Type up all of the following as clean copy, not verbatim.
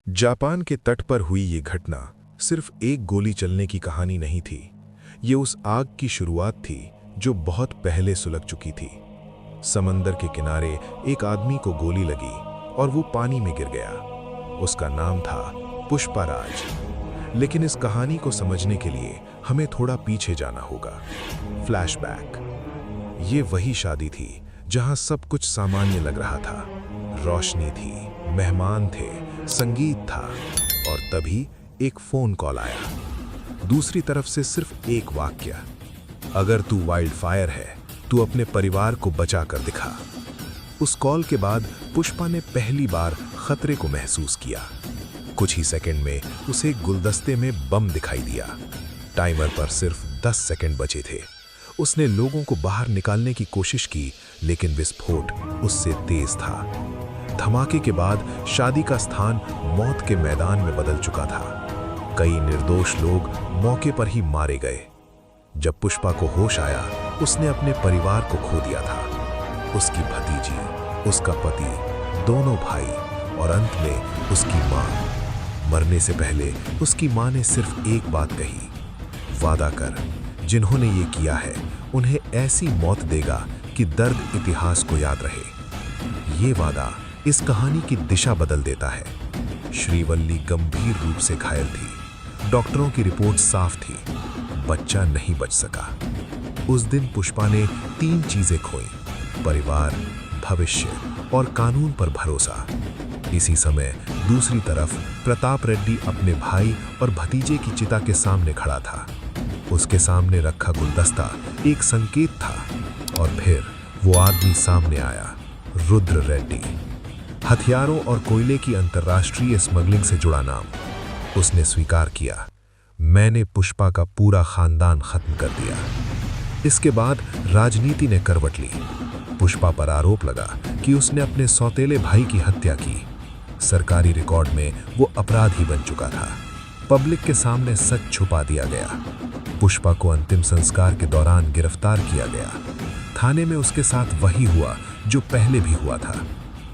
Japan के तट पर हुई ये घटना सिर्फ एक गोली चलने की कहानी नहीं थी। ये उस आग की शुरुआत थी जो बहुत पहले सुलग चुकी थी। समंदर के किनारे एक आदमी को गोली लगी और वो पानी में गिर गया। उसका नाम था पुष्पाराज। लेकिन इस कहानी को समझने के लिए हमें थोड़ा पीछे जाना होगा। फ्लैशबैक। ये वही शादी थी जहां सब कुछ सामान्य लग रहा था। रोशनी थी, मेहमान थे, संगीत था, और तभी एक फोन कॉल आया। दूसरी तरफ से सिर्फ एक वाक्य, अगर तू वाइल्ड फायर है तू अपने परिवार को बचा कर दिखा। उस कॉल के बाद पुष्पा ने पहली बार खतरे को महसूस किया। कुछ ही सेकंड में उसे एक गुलदस्ते में बम दिखाई दिया। टाइमर पर सिर्फ 10 सेकंड बचे थे। उसने लोगों को बाहर निकालने की कोशिश की, लेकिन विस्फोट उससे तेज था। धमाके के बाद शादी का स्थान मौत के मैदान में बदल चुका था। कई निर्दोष लोग मौके पर ही मारे गए। जब पुष्पा को होश आया, उसने अपने परिवार को खो दिया था। उसकी भतीजी, उसका पति, दोनों भाई और अंत में उसकी माँ। मरने से पहले उसकी माँ ने सिर्फ एक बात कही, वादा कर, जिन्होंने ये किया है उन्हें ऐसी मौत देगा कि दर्द इतिहास को याद रहे। ये वादा इस कहानी की दिशा बदल देता है। श्रीवल्ली गंभीर रूप से घायल थी। डॉक्टरों की रिपोर्ट साफ थी, बच्चा नहीं बच सका। उस दिन पुष्पा ने 3 चीजें खोई, परिवार, भविष्य और कानून पर भरोसा। इसी समय दूसरी तरफ प्रताप रेड्डी अपने भाई और भतीजे की चिता के सामने खड़ा था। उसके सामने रखा गुलदस्ता एक संकेत था, और फिर वो आदमी सामने आया, रुद्र रेड्डी। हथियारों और कोयले की अंतर्राष्ट्रीय स्मगलिंग से जुड़ा नाम। उसने स्वीकार किया, मैंने पुष्पा का पूरा खानदान खत्म कर दिया। इसके बाद राजनीति ने करवट ली। पुष्पा पर आरोप लगा कि उसने अपने सौतेले भाई की हत्या की। सरकारी रिकॉर्ड में वो अपराधी बन चुका था। पब्लिक के सामने सच छुपा दिया गया। पुष्पा को अंतिम संस्कार के दौरान गिरफ्तार किया गया। थाने में उसके साथ वही हुआ जो पहले भी हुआ था,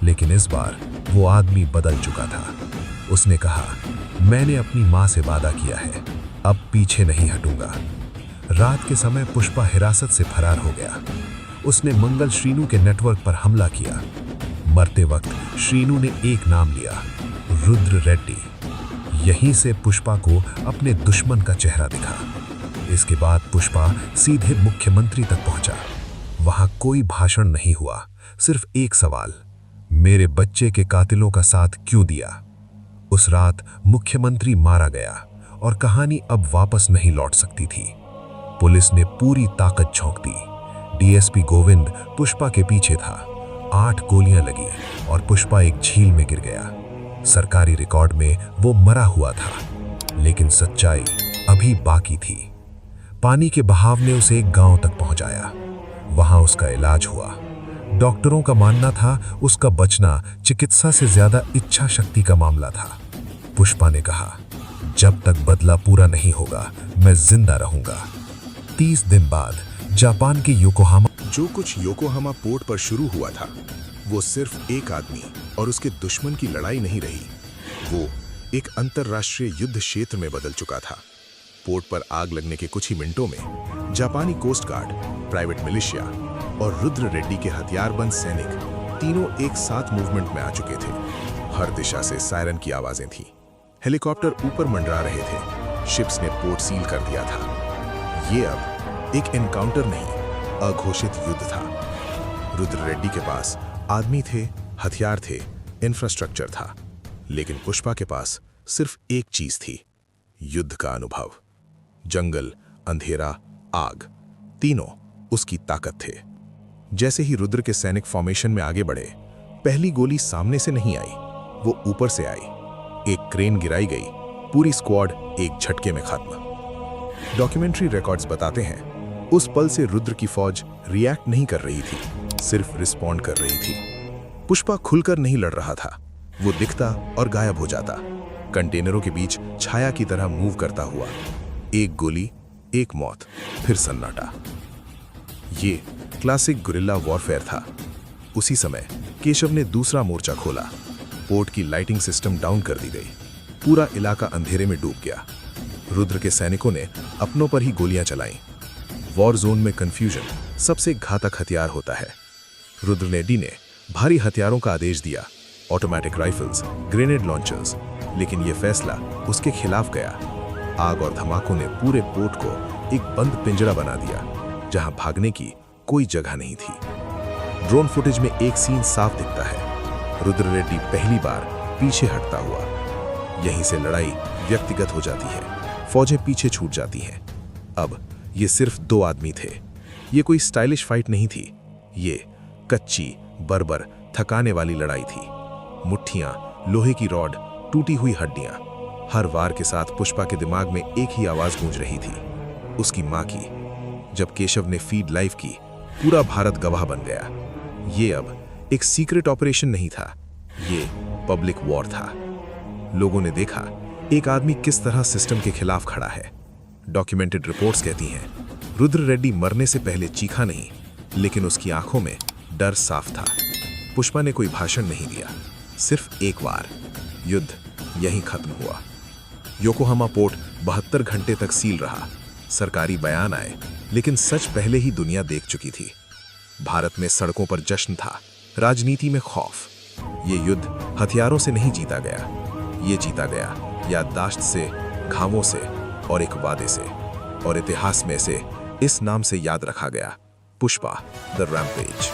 लेकिन इस बार वो आदमी बदल चुका था। उसने कहा, मैंने अपनी माँ से वादा किया है, अब पीछे नहीं हटूंगा। रात के समय पुष्पा हिरासत से फरार हो गया। उसने मंगल श्रीनू के नेटवर्क पर हमला किया। मरते वक्त श्रीनू ने एक नाम लिया, रुद्र रेड्डी। यहीं से पुष्पा को अपने दुश्मन का चेहरा दिखा। इसके बाद पुष्पा सीधे मुख्यमंत्री तक पहुंचा। वहां कोई भाषण नहीं हुआ, सिर्फ एक सवाल, मेरे बच्चे के कातिलों का साथ क्यों दिया? उस रात मुख्यमंत्री मारा गया और कहानी अब वापस नहीं लौट सकती थी। पुलिस ने पूरी ताकत झोंक दी। डीएसपी गोविंद पुष्पा के पीछे था। 8 गोलियां लगी और पुष्पा एक झील में गिर गया। सरकारी रिकॉर्ड में वो मरा हुआ था, लेकिन सच्चाई अभी बाकी थी। पानी के बहाव ने उसे एक गांव तक पहुंचाया। वहां उसका इलाज हुआ। डॉक्टरों का मानना था उसका बचना चिकित्सा से ज्यादा इच्छा शक्ति का मामला था। पुष्पा ने कहा, जब तक बदला पूरा नहीं होगा मैं जिंदा रहूंगा। 30 दिन बाद जापान के योकोहामा। जो कुछ योकोहामा पोर्ट पर शुरू हुआ था, वो सिर्फ एक आदमी और उसके दुश्मन की लड़ाई नहीं रही। वो एक अंतरराष्ट्रीय युद्ध क्षेत्र में बदल चुका था। पोर्ट पर आग लगने के कुछ ही मिनटों में जापानी कोस्ट गार्ड, प्राइवेट मिलिशिया और रुद्र रेड्डी के हथियारबंद सैनिक तीनों एक साथ मूवमेंट में आ चुके थे। हर दिशा से सायरन की आवाजें थीं। हेलीकॉप्टर ऊपर मंडरा रहे थे। शिप्स ने पोर्ट सील कर दिया था। ये अब एक एनकाउंटर नहीं, अघोषित युद्ध था। रुद्र रेड्डी के पास आदमी थे, हथियार थे, इंफ्रास्ट्रक्चर था, लेकिन पुष्पा के पास सिर्फ एक चीज थी, युद्ध का अनुभव। जंगल, अंधेरा, आग, तीनों उसकी ताकत थे। जैसे ही रुद्र के सैनिक फॉर्मेशन में आगे बढ़े, पहली गोली सामने से नहीं आई, वो ऊपर से आई। एक क्रेन गिराई गई, पूरी स्क्वाड एक झटके में खत्म। डॉक्यूमेंट्री रिकॉर्ड्स बताते हैं, उस पल से रुद्र की फौज रिएक्ट नहीं कर रही थी, सिर्फ रिस्पॉन्ड कर रही थी। पुष्पा खुलकर नहीं लड़ रहा था, वो दिखता और गायब हो जाता, कंटेनरों के बीच छाया की तरह मूव करता हुआ। एक गोली, एक मौत, फिर सन्नाटा। ये क्लासिक गुरिल्ला वॉरफेयर था। उसी समय केशव ने दूसरा मोर्चा खोला। पोर्ट की लाइटिंग सिस्टम डाउन कर दी गई। पूरा इलाका अंधेरे में डूब गया। रुद्र के सैनिकों ने अपनों पर ही गोलियां चलाईं। वॉर जोन में कंफ्यूजन सबसे घातक हथियार होता है। रुद्र रेड्डी ने भारी हथियारों का आदेश दिया, ऑटोमेटिक राइफल्स, ग्रेनेड लॉन्चर्स, लेकिन यह फैसला उसके खिलाफ गया। आग और धमाकों ने पूरे पोर्ट को एक बंद पिंजरा बना दिया, जहां भागने की कोई जगह नहीं थी। ड्रोन फुटेज में एक सीन साफ दिखता है। रुद्र रेड्डी पहली बार पीछे हटता हुआ। यहीं से लड़ाई व्यक्तिगत हो जाती है, फौजें पीछे छूट जाती हैं। अब ये सिर्फ 2 आदमी थे। ये कोई स्टाइलिश फाइट नहीं थी, ये कच्ची, बर्बर, थकाने वाली लड़ाई थी। मुट्ठियां, लोहे की रॉड, टूटी हुई हड्डियां। हर वार के साथ पुष्पा के दिमाग में एक ही आवाज गूंज रही थी, उसकी मां की। जब केशव ने फीड लाइव की, पूरा भारत गवाह बन गया। ये अब एक सीक्रेट ऑपरेशन नहीं था, ये पब्लिक वॉर था। लोगों ने देखा एक आदमी किस तरह सिस्टम के खिलाफ खड़ा है। डॉक्यूमेंटेड रिपोर्ट्स कहती हैं, रुद्र रेड्डी मरने से पहले चीखा नहीं, लेकिन उसकी आंखों में डर साफ था। पुष्पा ने कोई भाषण नहीं दिया, सिर्फ एक वार। युद्ध यहीं खत्म हुआ। योकोहामा पोर्ट 72 घंटे तक सील रहा। सरकारी बयान आए, लेकिन सच पहले ही दुनिया देख चुकी थी। भारत में सड़कों पर जश्न था, राजनीति में खौफ। ये युद्ध हथियारों से नहीं जीता गया, ये जीता गया याददाश्त से, घावों से और एक वादे से। और इतिहास में से इस नाम से याद रखा गया, पुष्पा द रैम्पेज।